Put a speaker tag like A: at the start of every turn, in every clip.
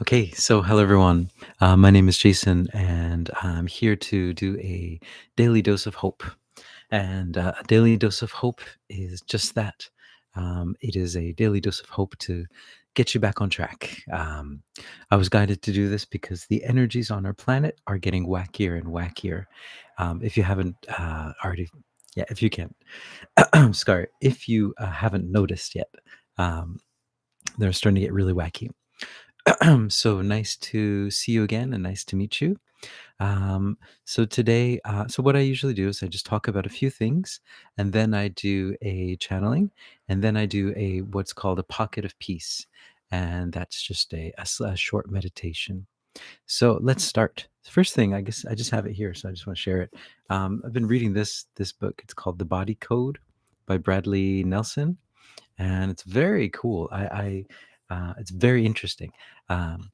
A: Okay, so hello everyone. My name is Jason, and I'm here to do a daily dose of hope. And a daily dose of hope is just that. It is a daily dose of hope to get you back on track. I was guided to do this because the energies on our planet are getting wackier and wackier. If you haven't already, yeah, if you can, sorry, if you haven't noticed yet, um, they're starting to get really wacky. So nice to see you again and nice to meet you. So today, so what I usually do is I just talk about a few things, and then I do a channeling, and then I do a what's called a pocket of peace, and that's just a short meditation. So let's start. First thing, I guess I just have it here, so I just want to share it. I've been reading this book. It's called The Body Code by Bradley Nelson, and it's very cool. It's very interesting. Um,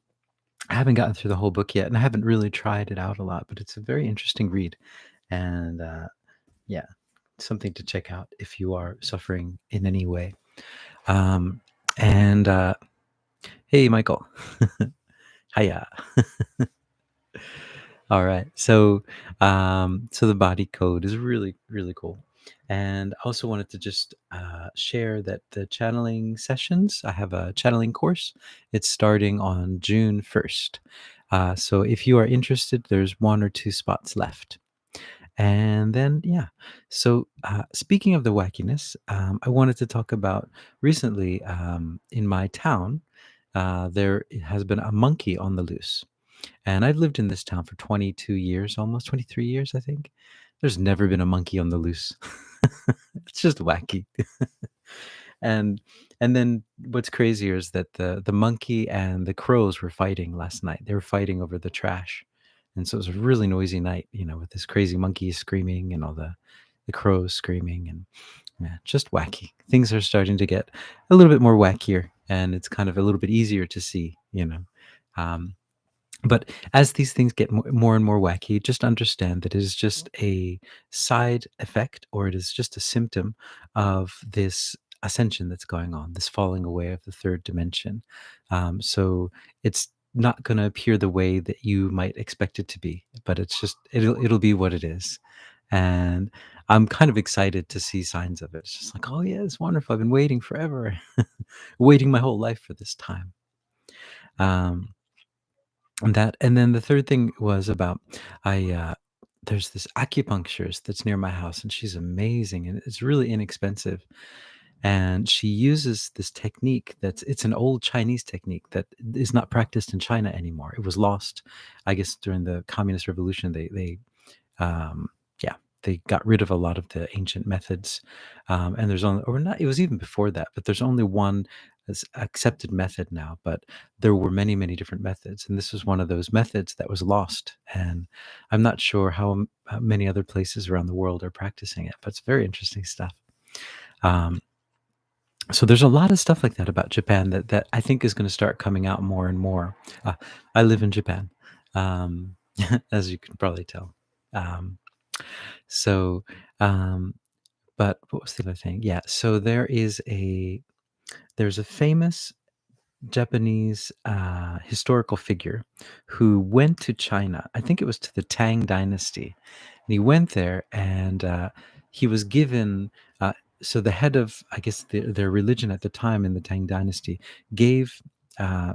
A: I haven't gotten through the whole book yet, and I haven't really tried it out a lot, but it's a very interesting read, and yeah, something to check out if you are suffering in any way. Um, and Hey, Michael, hiya. All right, so the body code is really really cool, and I also wanted to just share that the channeling sessions. I have a channeling course. It's starting on June 1st. So if you are interested, there's one or two spots left. And then, yeah. So, speaking of the wackiness, I wanted to talk about recently in my town, there has been a monkey on the loose. And I've lived in this town for 22 years, almost 23 years, I think. There's never been a monkey on the loose. It's just wacky. And and then what's crazier is that the monkey and the crows were fighting last night. They were fighting over the trash. And so it was a really noisy night, with this crazy monkey screaming and all the crows screaming, and yeah, just wacky. Things are starting to get a little bit more wackier, and it's kind of a little bit easier to see. Um, but as these things get more and more wacky, just understand that it is just a side effect, or it is just a symptom of this ascension that's going on, this falling away of the third dimension. So it's not going to appear the way that you might expect it to be, but it'll be what it is. And I'm kind of excited to see signs of it. It's just like, oh yeah, it's wonderful. I've been waiting forever, waiting my whole life for this time. Um, and then the third thing was about I there's this acupuncturist that's near my house, and she's amazing, and it's really inexpensive. And she uses this technique it's an old Chinese technique that is not practiced in China anymore. It was lost, I guess, during the Communist Revolution. They um, yeah, they got rid of a lot of the ancient methods, and there's only, or not. It was even before that, but there's only one accepted method now. But there were many, many different methods, and this was one of those methods that was lost. And I'm not sure how many other places around the world are practicing it, but it's very interesting stuff. Um, so there's a lot of stuff like that about Japan that I think is going to start coming out more and more. Uh, I live in Japan, um, as you can probably tell. Um, so, um, but what was the other thing? Yeah. So there's a famous Japanese historical figure who went to China. I think it was to the Tang Dynasty, and he went there, and he was given. So the head of, I guess, their religion at the time in the Tang Dynasty gave. I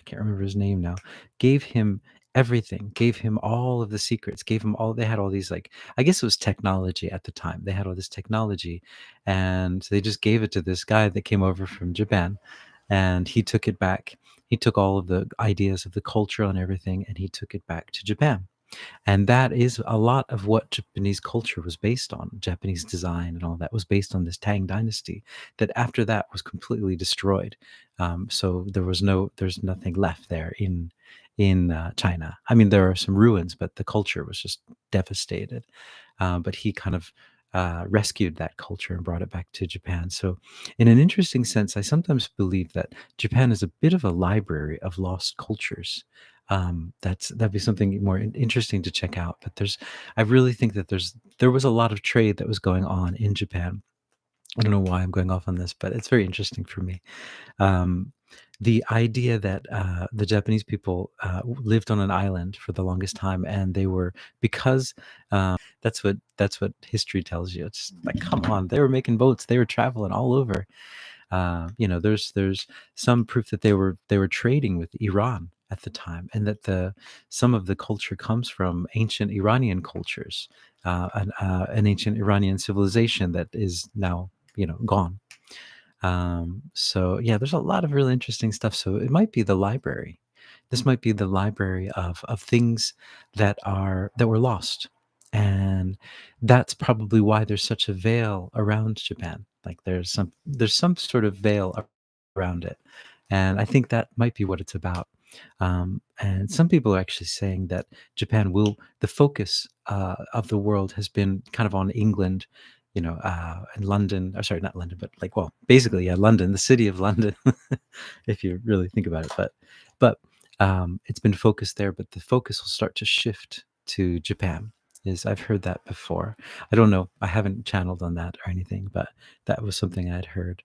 A: can't remember his name now, gave him everything, gave him all of the secrets, gave him all, they had all these, like, I guess it was technology at the time. They had all this technology, and they just gave it to this guy that came over from Japan, and he took it back. He took all of the ideas of the culture and everything, and he took it back to Japan. And that is a lot of what Japanese culture was based on. Japanese design and all that was based on this Tang dynasty that after that was completely destroyed. So there's nothing left there in China. I mean, there are some ruins, but the culture was just devastated. But he kind of rescued that culture and brought it back to Japan. So, in an interesting sense, I sometimes believe that Japan is a bit of a library of lost cultures. That'd be something more interesting to check out. But I really think that there was a lot of trade that was going on in Japan. I don't know why I'm going off on this, but it's very interesting for me. Um, the idea that the Japanese people lived on an island for the longest time, and they were because that's what history tells you. It's like, come on, they were making boats, they were traveling all over. There's some proof that they were trading with Iran at the time, and that the some of the culture comes from ancient Iranian cultures, an ancient Iranian civilization that is now gone. So yeah, there's a lot of really interesting stuff. So it might be the library. This might be the library of things that were lost, and that's probably why there's such a veil around Japan. Like there's some sort of veil around it, and I think that might be what it's about. And some people are actually saying that the focus of the world has been kind of on England, in London, or sorry, not London, but like, well, basically, yeah, London, the city of London, if you really think about it. But it's been focused there, but the focus will start to shift to Japan. Is I've heard that before. I don't know. I haven't channeled on that or anything, but that was something I'd heard.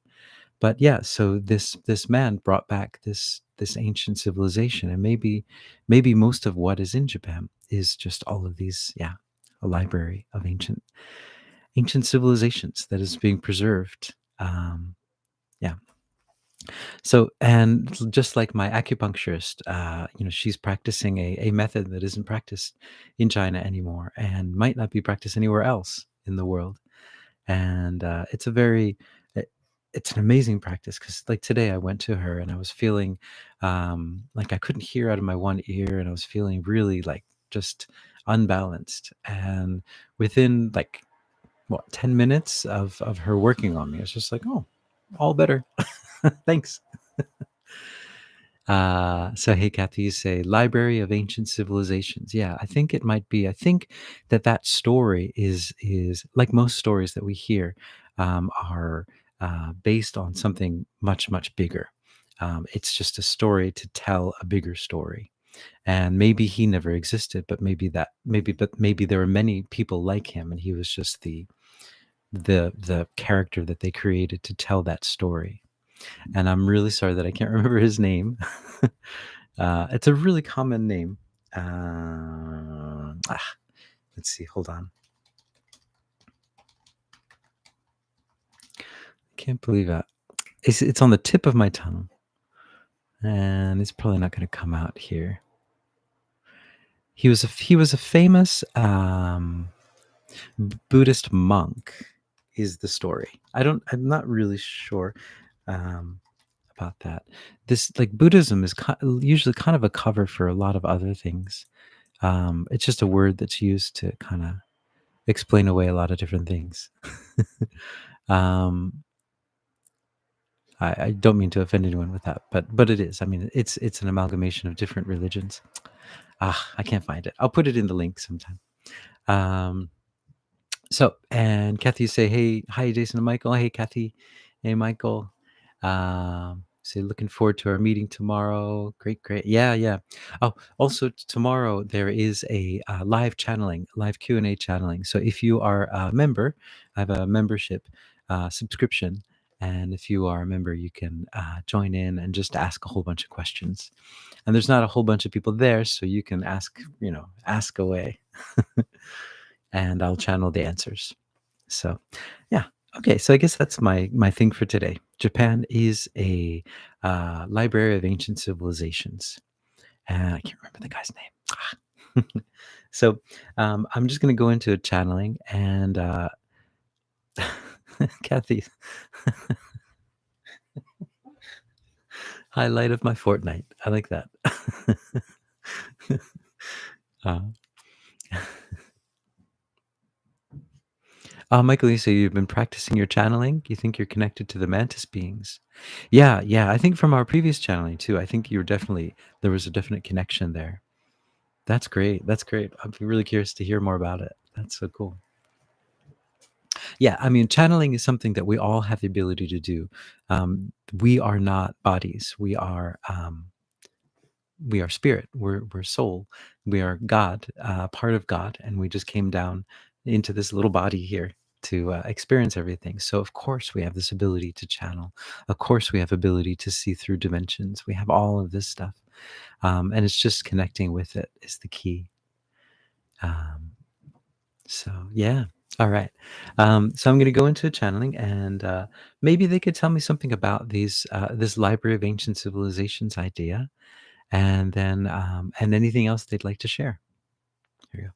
A: But yeah, so this man brought back this ancient civilization, and maybe most of what is in Japan is just all of these, yeah, a library of ancient civilizations that is being preserved. Yeah. So, and just like my acupuncturist, she's practicing a method that isn't practiced in China anymore, and might not be practiced anywhere else in the world. And it- it's an amazing practice, because like today I went to her and I was feeling like I couldn't hear out of my one ear, and I was feeling really like just unbalanced. And within like what 10 minutes of her working on me, it's just like, oh, all better. Thanks. So hey, Kathy, you say Library of Ancient Civilizations. Yeah, I think it might be. I think that story is like most stories that we hear, are based on something much bigger. It's just a story to tell a bigger story, and maybe he never existed, but maybe there were many people like him, and he was just the character that they created to tell that story. And I'm really sorry that I can't remember his name. It's a really common name. Let's see. Hold on. Can't believe it. It's on the tip of my tongue, and it's probably not going to come out here. He was a famous Buddhist monk. Is the story? I'm not really sure um, about that. This, like, Buddhism is usually kind of a cover for a lot of other things. It's just a word that's used to kind of explain away a lot of different things. um, I don't mean to offend anyone with that, but it is. I mean, it's an amalgamation of different religions. I can't find it. I'll put it in the link sometime. Um, So, and Kathy, you say, hey, hi, Jason and Michael. Hey, Kathy. Hey, Michael. Say, looking forward to our meeting tomorrow. Great, great. Yeah, yeah. Oh, also tomorrow there is a live Q&A channeling. So if you are a member, I have a membership subscription. And if you are a member, you can join in and just ask a whole bunch of questions. And there's not a whole bunch of people there, so you can ask away. And I'll channel the answers. So, yeah. Okay. So I guess that's my thing for today. Japan is a library of ancient civilizations, and I can't remember the guy's name. So I'm just going to go into a channeling, and Kathy, highlight of my fortnight. I like that. uh, Michael, you say you've been practicing your channeling. You think you're connected to the mantis beings? Yeah, yeah. I think from our previous channeling too. I think there was a definite connection there. That's great. That's great. I'm really curious to hear more about it. That's so cool. Yeah, I mean, channeling is something that we all have the ability to do. We are not bodies. We are spirit. We're soul. We are God, part of God, and we just came down into this little body here. to experience everything. So of course we have this ability to channel. Of course we have ability to see through dimensions. We have all of this stuff, and it's just connecting with it is the key. Um, so yeah. All right. So I'm going to go into a channeling, and maybe they could tell me something about these this Library of Ancient Civilizations idea, and then and anything else they'd like to share. Here you go.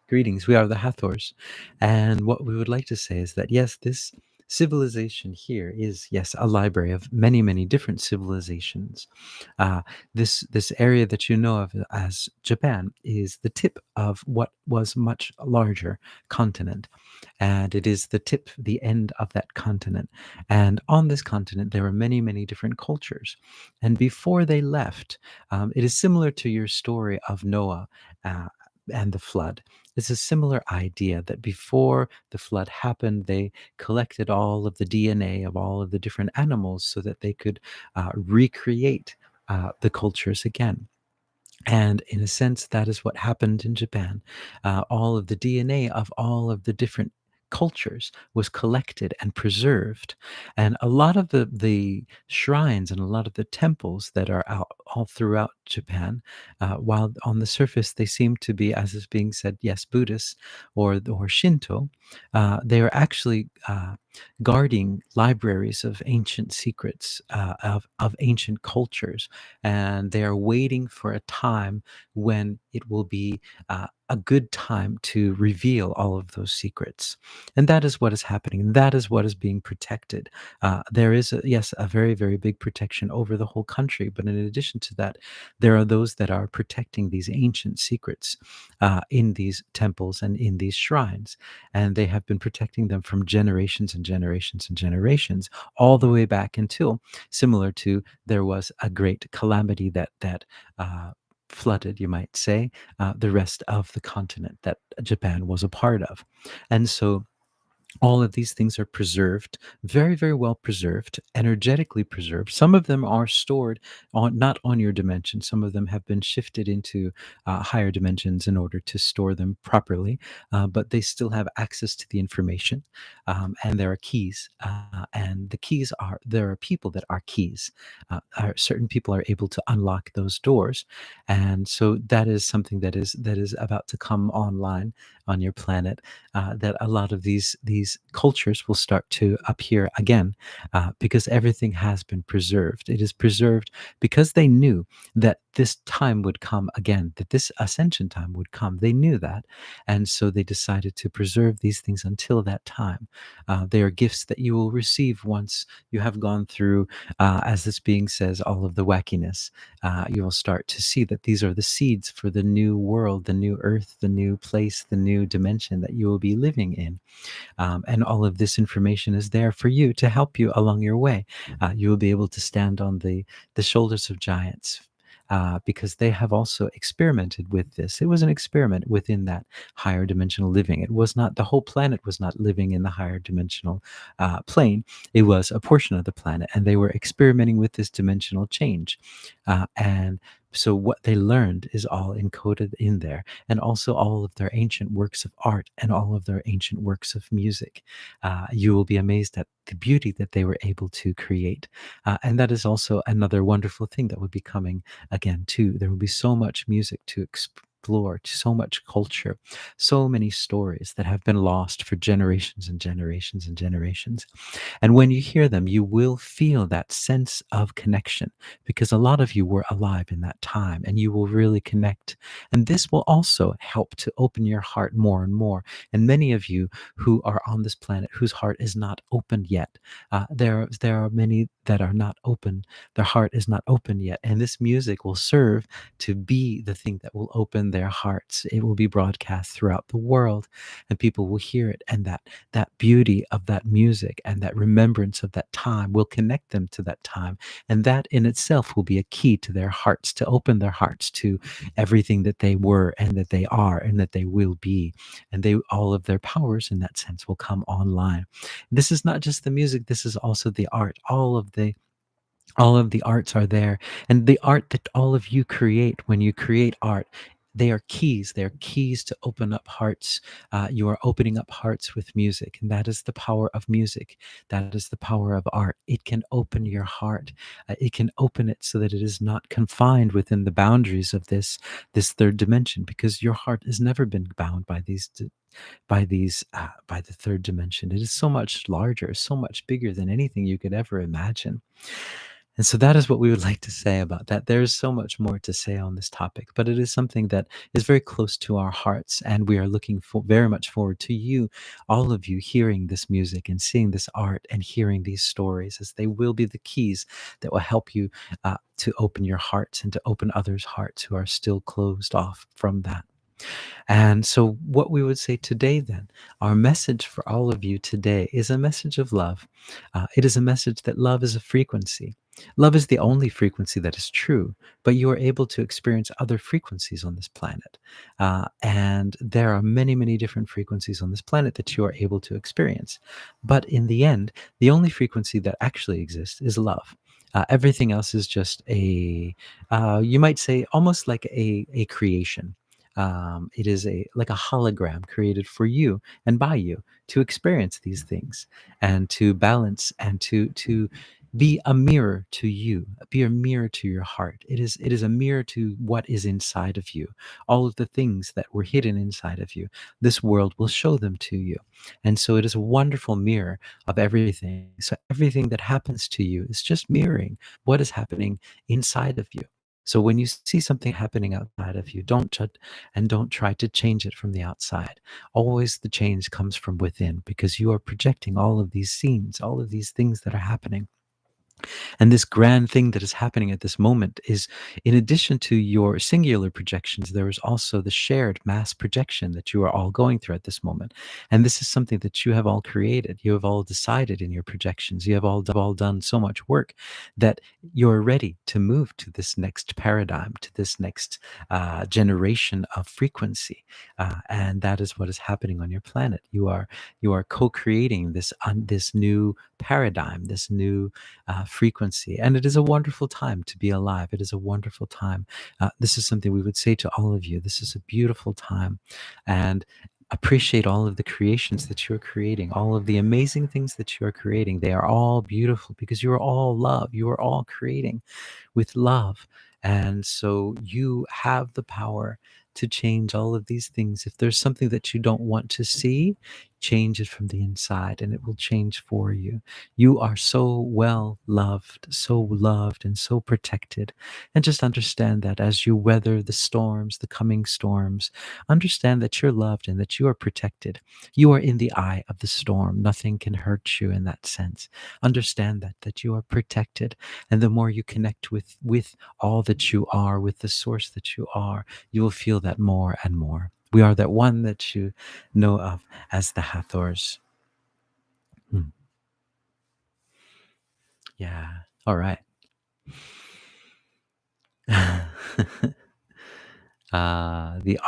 A: Greetings, we are the Hathors. And what we would like to say is that, yes, this civilization here is, yes, a library of many, many different civilizations. Uh, this area that you know of as Japan is the tip of what was much larger continent, and it is the tip, the end of that continent. And on this continent, there are many, many different cultures. And before they left, it is similar to your story of Noah. And the flood. It's a similar idea that before the flood happened, they collected all of the DNA of all of the different animals so that they could recreate the cultures again. And in a sense, that is what happened in Japan. All of the DNA of all of the different cultures was collected and preserved. And a lot of the shrines and a lot of the temples that are out all throughout Japan, while on the surface they seem to be, as is being said, yes, Buddhist or Shinto, they are actually guarding libraries of ancient secrets, of ancient cultures, and they are waiting for a time when it will be a good time to reveal all of those secrets. And that is what is happening. And that is what is being protected. There is, yes, a very, very big protection over the whole country. But in addition to that, there are those that are protecting these ancient secrets in these temples and in these shrines. And they have been protecting them from generations and generations and generations, all the way back until, similar to, there was a great calamity that flooded, you might say, the rest of the continent that Japan was a part of. And so all of these things are preserved, very, very well preserved, energetically preserved. Some of them are stored on, not on your dimension. Some of them have been shifted into higher dimensions in order to store them properly, but they still have access to the information. And there are keys, and the keys are, there are people that are keys. Certain people are able to unlock those doors, and so that is something that is about to come online on your planet, that a lot of these cultures will start to appear again, because everything has been preserved. It is preserved because they knew that this time would come again, that this ascension time would come. They knew that, and so they decided to preserve these things until that time. They are gifts that you will receive once you have gone through, as this being says, all of the wackiness. You will start to see that these are the seeds for the new world, the new earth, the new place, the new dimension that you will be living in. And all of this information is there for you to help you along your way. You will be able to stand on the shoulders of giants. Because they have also experimented with this. It was an experiment within that higher dimensional living. It was not, the whole planet was not living in the higher dimensional plane. It was a portion of the planet, and they were experimenting with this dimensional change. And so what they learned is all encoded in there, and also all of their ancient works of art and all of their ancient works of music. You will be amazed at the beauty that they were able to create. And that is also another wonderful thing that would be coming again, too. There will be so much music to explore, so much culture, so many stories that have been lost for generations and generations and generations. And when you hear them, you will feel that sense of connection, because a lot of you were alive in that time and you will really connect. And this will also help to open your heart more and more. And many of you who are on this planet whose heart is not opened yet, there are many that are not open. Their heart is not open yet. And this music will serve to be the thing that will open their hearts. It will be broadcast throughout the world, and people will hear it. And that beauty of that music and that remembrance of that time will connect them to that time. And that in itself will be a key to their hearts, to open their hearts to everything that they were and that they are and that they will be. And they, all of their powers in that sense will come online. This is not just the music, this is also the art. All of the arts are there, and the art that all of you create, when you create art, they are keys. They are keys to open up hearts. You are opening up hearts with music, and that is the power of music. That is the power of art. It can open your heart. It can open it so that it is not confined within the boundaries of this third dimension, because your heart has never been bound by by the third dimension. It is so much larger, so much bigger than anything you could ever imagine. And so that is what we would like to say about that. There is so much more to say on this topic, but it is something that is very close to our hearts. And we are looking very much forward to you, all of you, hearing this music and seeing this art and hearing these stories, as they will be the keys that will help you to open your hearts and to open others' hearts who are still closed off from that. And so, what we would say today, then, our message for all of you today is a message of love. It is a message that love is a frequency. Love is the only frequency that is true, but you are able to experience other frequencies on this planet. And there are many, many different frequencies on this planet that you are able to experience. But in the end, the only frequency that actually exists is love. Everything else is just you might say, almost like a creation. It is a like a hologram created for you and by you to experience these things and to balance and to be a mirror to you, be a mirror to your heart. It is a mirror to what is inside of you. All of the things that were hidden inside of you, this world will show them to you. And so it is a wonderful mirror of everything. So everything that happens to you is just mirroring what is happening inside of you. So when you see something happening outside of you, don't judge and don't try to change it from the outside. Always the change comes from within, because you are projecting all of these scenes, all of these things that are happening. And this grand thing that is happening at this moment is, in addition to your singular projections, there is also the shared mass projection that you are all going through at this moment. And this is something that you have all created. You have all decided in your projections. You have all done so much work that you're ready to move to this next paradigm, to this next generation of frequency. And that is what is happening on your planet. You are co-creating this new paradigm, this new frequency. And it is a wonderful time to be alive. It is a wonderful time. This is something we would say to all of you. This is a beautiful time. And appreciate all of the creations that you're creating, all of the amazing things that you are creating. They are all beautiful because you are all love. You are all creating with love. And so you have the power to change all of these things. If there's something that you don't want to see, change it from the inside and it will change for you. You are so loved and so protected. And just understand that as you weather the storms, the coming storms, understand that you're loved and that you are protected. You are in the eye of the storm. Nothing can hurt you in that sense. Understand that you are protected. And the more you connect with all that you are, with the source that you are, you will feel that more and more. We are that one that you know of as the Hathors. Hmm. Yeah. All right. The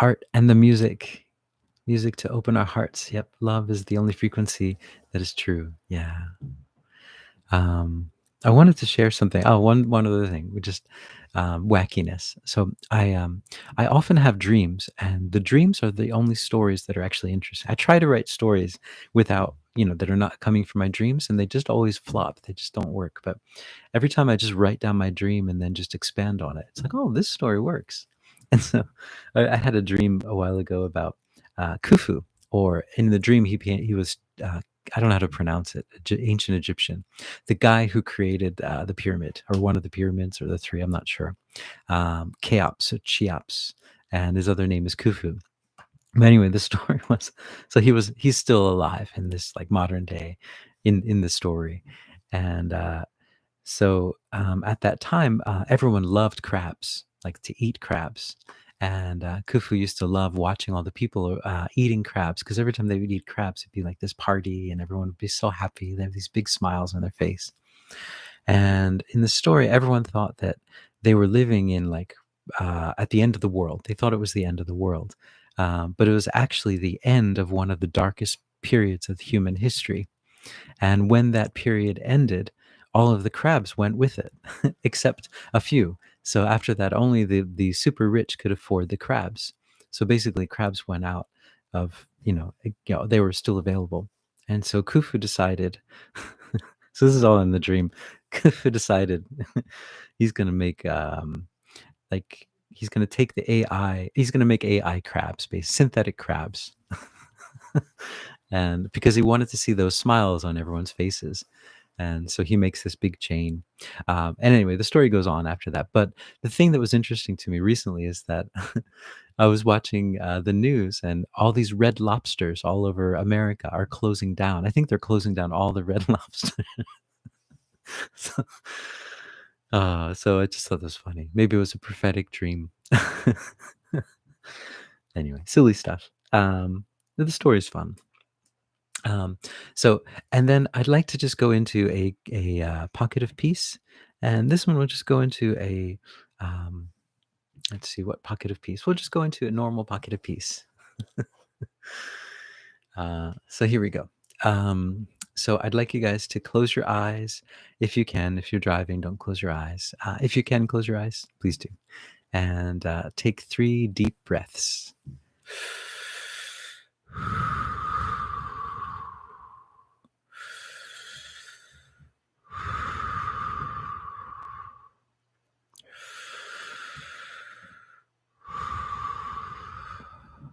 A: art and the music to open our hearts. Yep. Love is the only frequency that is true. Yeah. Um, I wanted to share something. Oh, one other thing, we just wackiness. So I often have dreams, and the dreams are the only stories that are actually interesting. I try to write stories without, that are not coming from my dreams, and they just always flop. They just don't work. But every time I just write down my dream and then just expand on it, it's like, oh, this story works. And so I had a dream a while ago about Khufu, or in the dream he was I don't know how to pronounce it, ancient Egyptian, the guy who created the pyramid, or one of the pyramids, or the three, I'm not sure. Cheops or Cheops, and his other name is Khufu. But anyway, the story was, so he's still alive in this like modern day, in the story. And at that time, everyone loved crabs, like to eat crabs. And Khufu used to love watching all the people eating crabs, because every time they would eat crabs, it'd be like this party and everyone would be so happy. They have these big smiles on their face. And in the story, everyone thought that they were living in like at the end of the world. They thought it was the end of the world. But it was actually the end of one of the darkest periods of human history. And when that period ended, all of the crabs went with it, except a few. So after that, only the super rich could afford the crabs. So basically, crabs went out of, they were still available. And so Khufu decided, so this is all in the dream. Khufu decided he's going to make, he's going to take the AI, he's going to make AI crabs, based synthetic crabs. And because he wanted to see those smiles on everyone's faces. And so he makes this big chain. And anyway, the story goes on after that. But the thing that was interesting to me recently is that I was watching the news, and all these red lobsters all over America are closing down. I think they're closing down all the red lobsters. so, so I just thought that was funny. Maybe it was a prophetic dream. Anyway, silly stuff. The story is fun. Um, so, and then I'd like to just go into a pocket of peace, and this one will just go into a um, let's see, what pocket of peace. We'll just go into a normal pocket of peace. So here we go. So I'd like you guys to close your eyes if you can. If you're driving, don't close your eyes. If you can close your eyes, please do. And take 3 deep breaths.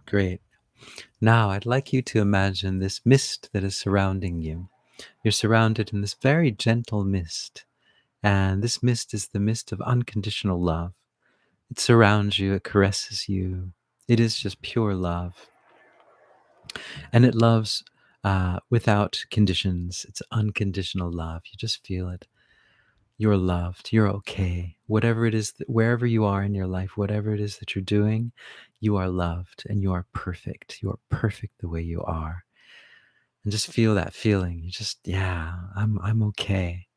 A: Great. Now I'd like you to imagine this mist that is surrounding you. You're surrounded in this very gentle mist. And this mist is the mist of unconditional love. It surrounds you, it caresses you. It is just pure love. And it loves without conditions. It's unconditional love. You just feel it. You're loved. You're okay. Whatever it is, wherever you are in your life, whatever it is that you're doing, you are loved and you are perfect. You are perfect the way you are. And just feel that feeling. You just, yeah, I'm okay.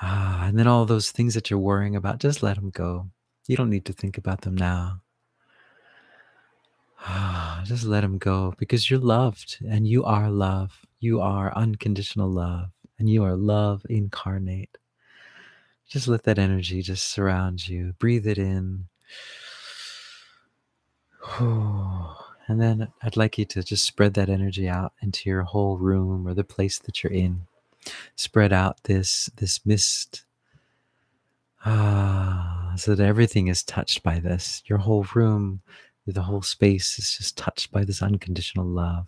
A: And then all those things that you're worrying about, just let them go. You don't need to think about them now. Just let them go, because you're loved and you are love. You are unconditional love and you are love incarnate. Just let that energy just surround you. Breathe it in. And then I'd like you to just spread that energy out into your whole room or the place that you're in. Spread out this mist, so that everything is touched by this. Your whole room, the whole space is just touched by this unconditional love.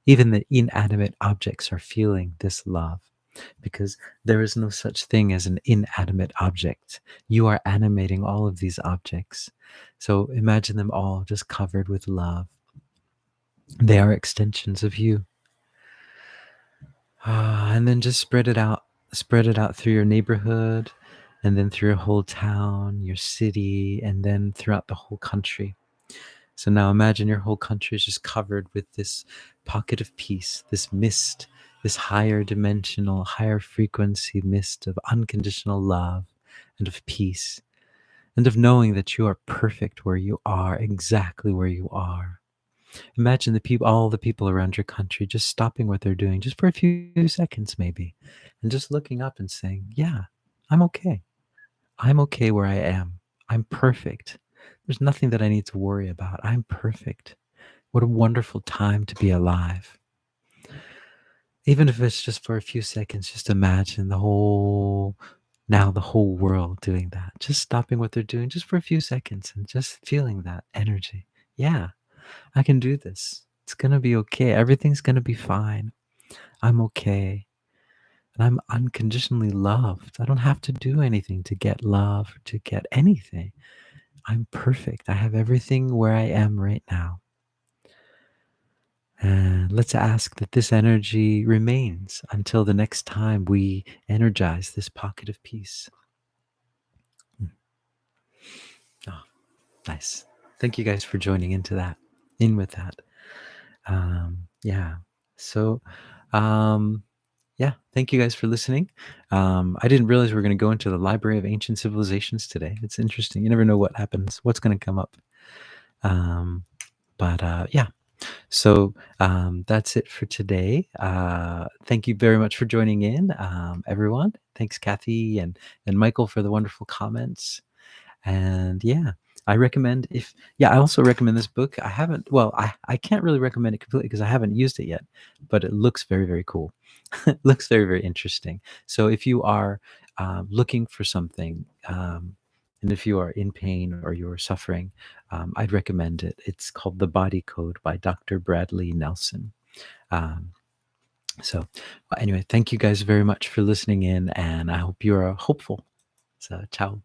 A: Even the inanimate objects are feeling this love, because there is no such thing as an inanimate object. You are animating all of these objects. So imagine them all just covered with love. They are extensions of you. And then just spread it out. Spread it out through your neighborhood, and then through your whole town, your city, and then throughout the whole country. So now imagine your whole country is just covered with this pocket of peace, this mist, this higher dimensional, higher frequency mist of unconditional love and of peace, and of knowing that you are perfect where you are, exactly where you are. Imagine all the people around your country just stopping what they're doing just for a few seconds maybe, and just looking up and saying, yeah, I'm okay. I'm okay where I am. I'm perfect. There's nothing that I need to worry about. I'm perfect. What a wonderful time to be alive. Even if it's just for a few seconds, just imagine the whole world doing that. Just stopping what they're doing just for a few seconds and just feeling that energy. Yeah, I can do this. It's going to be okay. Everything's going to be fine. I'm okay. And I'm unconditionally loved. I don't have to do anything to get love or to get anything. I'm perfect. I have everything where I am right now. And let's ask that this energy remains until the next time we energize this pocket of peace. Oh, nice. Thank you guys for joining in with that. Yeah. So, yeah, thank you guys for listening. I didn't realize we were going to go into the Library of Ancient Civilizations today. It's interesting. You never know what happens, what's going to come up. But yeah. So that's it for today. Thank you very much for joining in, everyone. Thanks, Kathy and Michael, for the wonderful comments. And yeah, I recommend if yeah, I also recommend this book. I haven't well, I can't really recommend it completely because I haven't used it yet, but it looks very, very cool. It looks very, very interesting. So if you are looking for something, and if you are in pain or you're suffering, I'd recommend it. It's called The Body Code by Dr. Bradley Nelson. Um, so anyway, thank you guys very much for listening in, and I hope you are hopeful. So, ciao.